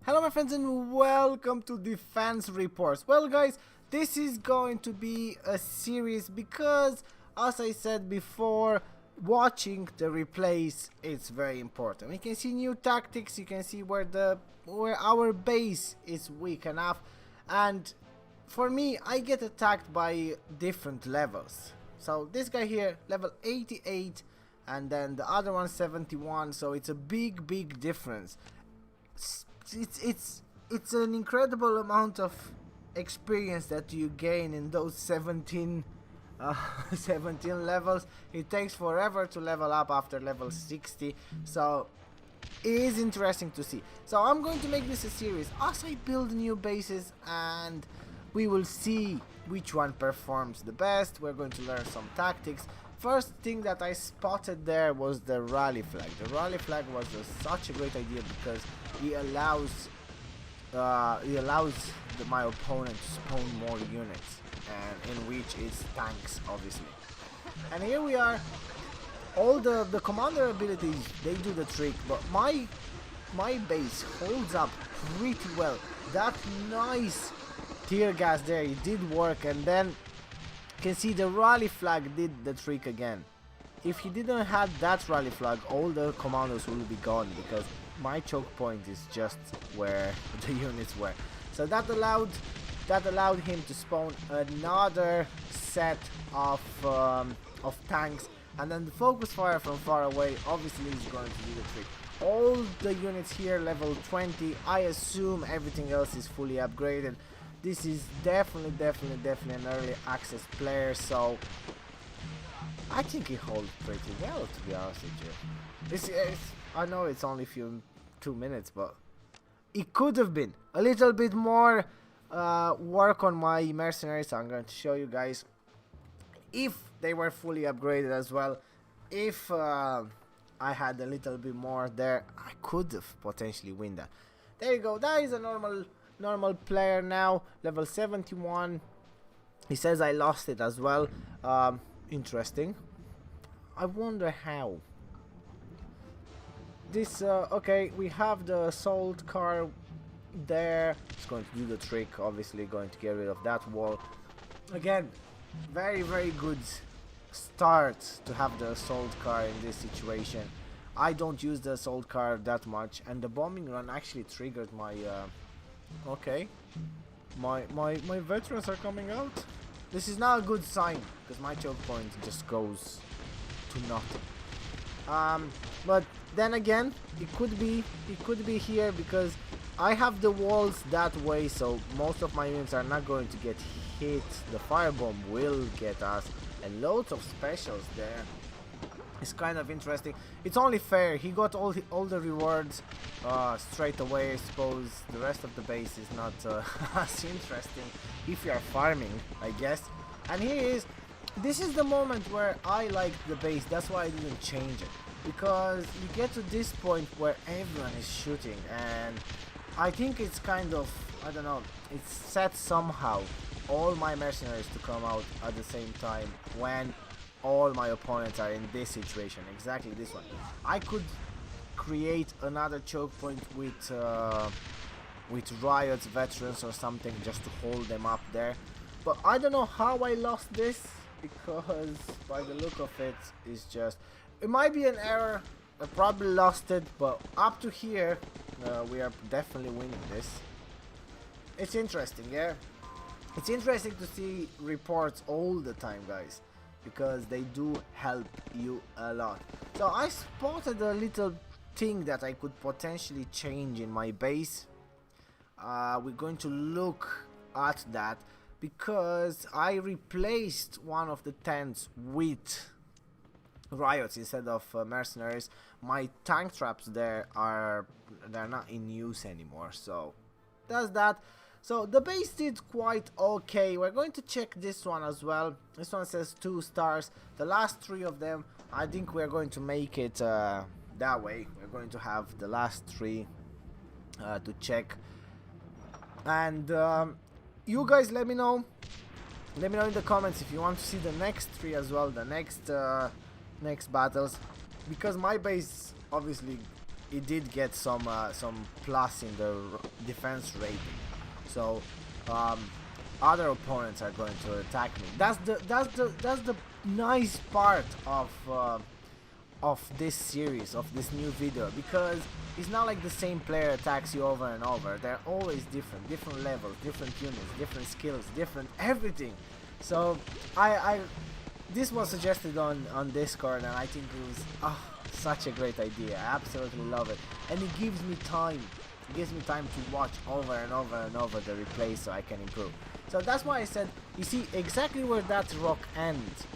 Hello my friends and welcome to Defense Reports. Well guys, this is going to be a series because, as I said before, watching the replays is very important. We can see new tactics, you can see where our base is weak enough, and for me I get attacked by different levels. So this guy here level 88 and then the other one 71, so it's a big difference. It's an incredible amount of experience that you gain in those 17 levels. It takes forever to level up after level 60, so it is interesting to see. So I'm going to make this a series as I build new bases, and we will see which one performs the best. We're going to learn some tactics. First thing that I spotted there was the rally flag. The rally flag was such a great idea because it allows my opponent to spawn more units, and in which is tanks obviously. And here we are. All the commander abilities, they do the trick, but my base holds up pretty well. That nice tear gas there, it did work, and then you can see the rally flag did the trick again. If he didn't have that rally flag, all the commanders will be gone because my choke point is just where the units were. So that allowed him to spawn another set of tanks, and then the focus fire from far away obviously is going to do the trick. All the units here level 20. I assume everything else is fully upgraded. This is definitely an early access player, so I think he holds pretty well, to be honest with you. I know it's only 2 minutes, but it could have been a little bit more work on my mercenaries. I'm going to show you guys if they were fully upgraded as well. If I had a little bit more there, I could have potentially win that. There you go. That is a normal player now, level 71. He says I lost it as well. Interesting. I wonder how. This okay, we have the assault car there. It's going to do the trick, obviously going to get rid of that wall. Again, very good start to have the assault car in this situation. I don't use the assault car that much, and the bombing run actually triggered my okay, my veterans are coming out. This is not a good sign because my choke point just goes to nothing. But then again, it could be here because I have the walls that way, so most of my units are not going to get hit. The firebomb will get us, and loads of specials there. It's kind of interesting. It's only fair. He got all the rewards straight away. I suppose the rest of the base is not as interesting if you are farming, I guess. And here is. This is the moment where I like the base. That's why I didn't change it, because you get to this point where everyone is shooting, and I think it's kind of, I don't know, it's set somehow all my mercenaries to come out at the same time when all my opponents are in this situation, exactly this one. I could create another choke point with Riot's veterans or something just to hold them up there, but I don't know how I lost this, because by the look of it, it's just, it might be an error. I probably lost it, but up to here we are definitely winning this. It's interesting, yeah. It's interesting to see reports all the time, guys, because they do help you a lot. So I spotted a little thing that I could potentially change in my base. We're going to look at that because I replaced one of the tents with riots instead of mercenaries. My tank traps there they're not in use anymore, so that's that. So the base did quite okay. We're going to check this one as well. This one says 2 stars. The last 3 of them, I think we're going to make it that way. We're going to have the last 3 to check. And you guys let me know in the comments if you want to see the next 3 as well, the next battles, because my base obviously it did get some plus in the defense rating. So other opponents are going to attack me. That's the nice part of this series, of this new video, because it's not like the same player attacks you over and over. They're always different levels, different units, different skills, different everything. So I this was suggested on Discord, and I think it was such a great idea. I absolutely love it, and it gives me time. It gives me time to watch over and over and over the replays so I can improve. So that's why I said, you see exactly where that rock ends.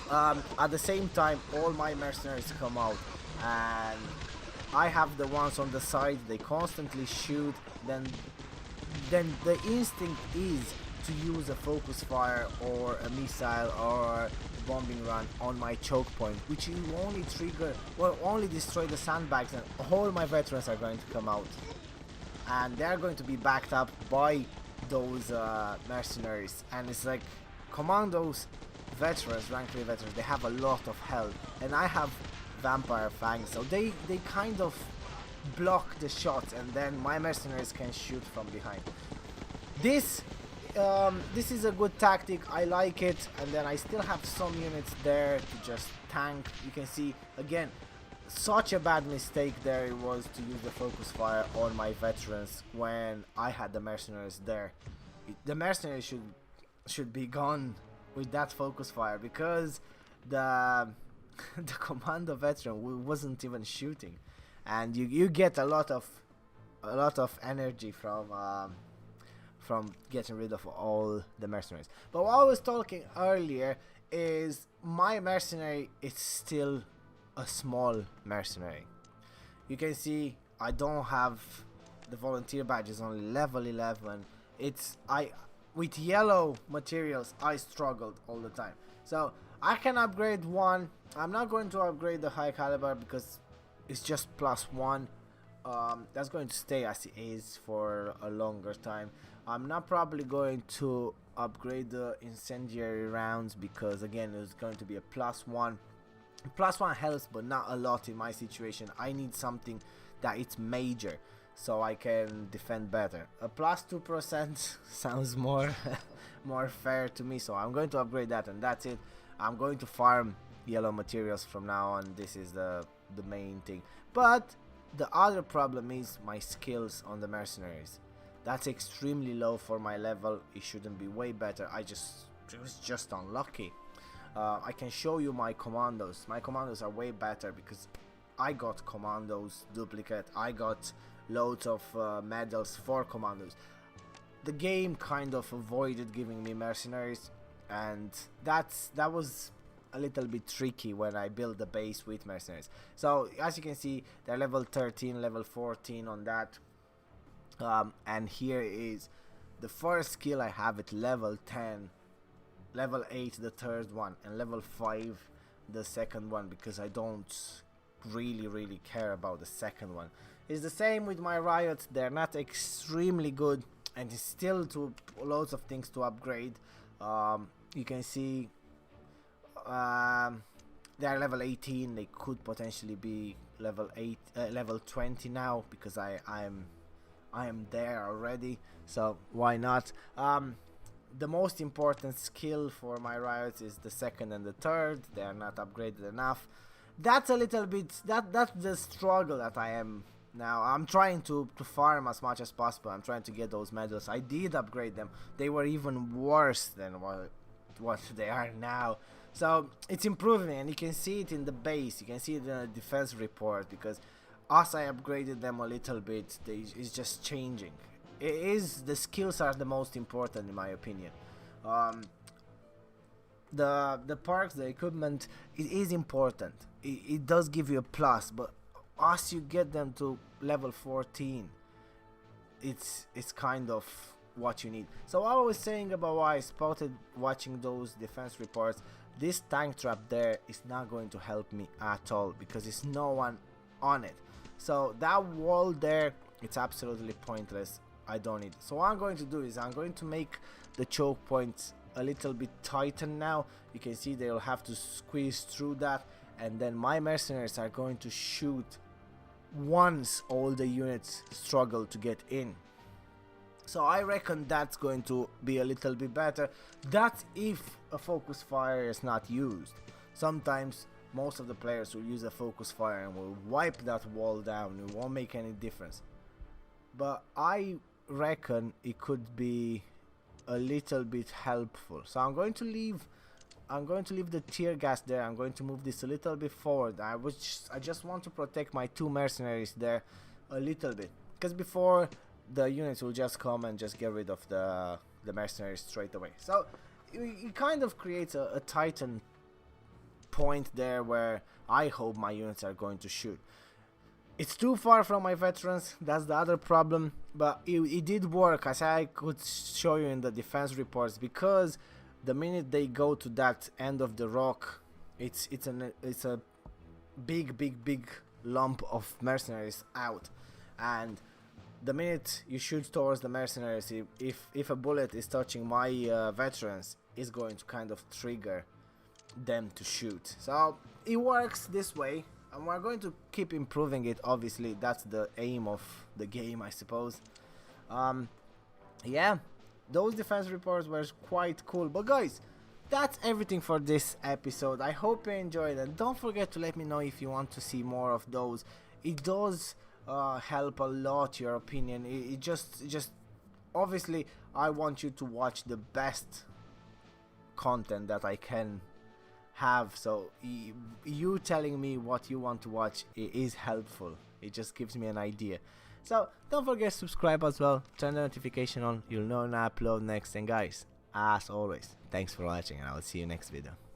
At the same time, all my mercenaries come out, and I have the ones on the side. They constantly shoot. Then the instinct is to use a focus fire or a missile or a bombing run on my choke point, which will only trigger, well, only destroy the sandbags, and all my veterans are going to come out, and they're going to be backed up by those mercenaries. And it's like commandos, veterans, rank 3 veterans, they have a lot of health, and I have vampire fangs, so they kind of block the shots, and then my mercenaries can shoot from behind. This is a good tactic. I like it. And then I still have some units there to just tank. You can see again, such a bad mistake there it was to use the focus fire on my veterans when I had the mercenaries there. The mercenaries should be gone with that focus fire, because the commando veteran wasn't even shooting, and you get a lot of energy from getting rid of all the mercenaries. But what I was talking earlier is my mercenary is still a small mercenary. You can see I don't have the volunteer badges, only level 11. With yellow materials I struggled all the time. So I can upgrade one. I'm not going to upgrade the high caliber because it's just +1. That's going to stay as it is for a longer time. I'm not probably going to upgrade the incendiary rounds because again it's going to be a +1. +1 helps, but not a lot in my situation. I need something that it's major so I can defend better. A +2% sounds more more fair to me, so I'm going to upgrade that, and that's it. I'm going to farm yellow materials from now on. This is the main thing. But the other problem is my skills on the mercenaries. That's extremely low for my level. It shouldn't be way better. It was just unlucky. I can show you my commandos. My commandos are way better because I got commandos duplicate. I got loads of medals for commandos. The game kind of avoided giving me mercenaries, and that was a little bit tricky when I built the base with mercenaries. So as you can see, they're level 13, level 14 on that. And here is the first skill I have at level 10, level 8 the third one, and level 5 the second one, because I don't really care about the second one. It's the same with my riots. They're not extremely good, and it's still loads of things to upgrade. You can see they're level 18. They could potentially be level 20 now, because I am there already, so why not? The most important skill for my riots is the second and the third. They are not upgraded enough. That's a little bit, that's the struggle that I am now. I'm trying to farm as much as possible. I'm trying to get those medals. I did upgrade them. They were even worse than what they are now. So it's improving, and you can see it in the base. You can see it in the defense report, because as I upgraded them a little bit, it's just changing. The skills are the most important in my opinion. The perks, the equipment, it is important. It does give you a plus, but as you get them to level 14, it's kind of what you need. So what I was saying about why I spotted watching those defense reports, this tank trap there is not going to help me at all, because there's no one on it. So that wall there, it's absolutely pointless. I don't need it. So what I'm going to do is I'm going to make the choke points a little bit tighter now. You can see they'll have to squeeze through that, and then my mercenaries are going to shoot once all the units struggle to get in. So I reckon that's going to be a little bit better. That's if a focus fire is not used. Sometimes most of the players will use a focus fire and will wipe that wall down. It won't make any difference. But I reckon it could be a little bit helpful. So I'm going to leave the tear gas there. I'm going to move this a little bit forward. I just want to protect my 2 mercenaries there a little bit, because before the units will just come and just get rid of the mercenaries straight away. So it kind of creates a titan point there where I hope my units are going to shoot. It's too far from my veterans, that's the other problem, but it did work, as I could show you in the defense reports, because the minute they go to that end of the rock, it's a big lump of mercenaries out, and the minute you shoot towards the mercenaries, if a bullet is touching my veterans, it's going to kind of trigger them to shoot. So it works this way, and we're going to keep improving it. Obviously, that's the aim of the game, I suppose. Yeah, those defense reports were quite cool. But guys, that's everything for this episode. I hope you enjoyed, and don't forget to let me know if you want to see more of those. It does help a lot, your opinion. It just obviously I want you to watch the best content that I can have, so you telling me what you want to watch is helpful. It just gives me an idea. So don't forget to subscribe as well, turn the notification on, you'll know when I upload next. And guys, as always, thanks for watching, and I will see you next video.